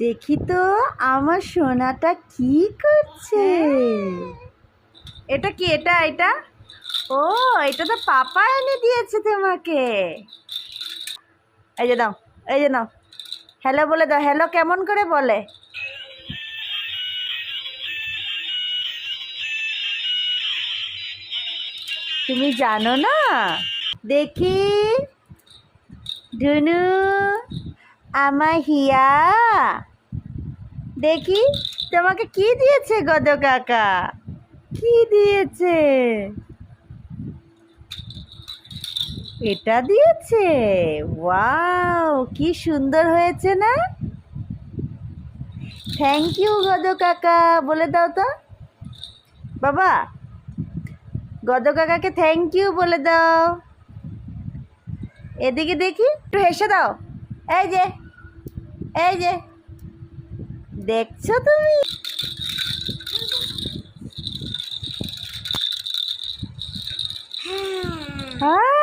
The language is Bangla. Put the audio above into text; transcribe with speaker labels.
Speaker 1: দেখি তো আমার সোনাটা কি করছে। এটা কি? এটা এটা ও, এটা তো পাপা এনে দিয়েছে তোমাকে। এই যে দাও, এই যে নাও, হ্যালো বলে দাও। হ্যালো কেমন করে বলে? তুমি জানো না? দেখি ডুনু, আমার হিয়া, দেখি তোমাকে কি দিয়েছে গদ কাকা? কি দিয়েছে? এটা দিয়েছে। ওয়াও, কি সুন্দর হয়েছে না? থ্যাংক ইউ গদ কাকা বলে দাও তো বাবা। গদ কাকাকে থ্যাংক ইউ বলে দাও। এদিকে দেখি, একটু হেসে দাও। এই যে, এই যে, দেখছো তুমি? হ্যাঁ।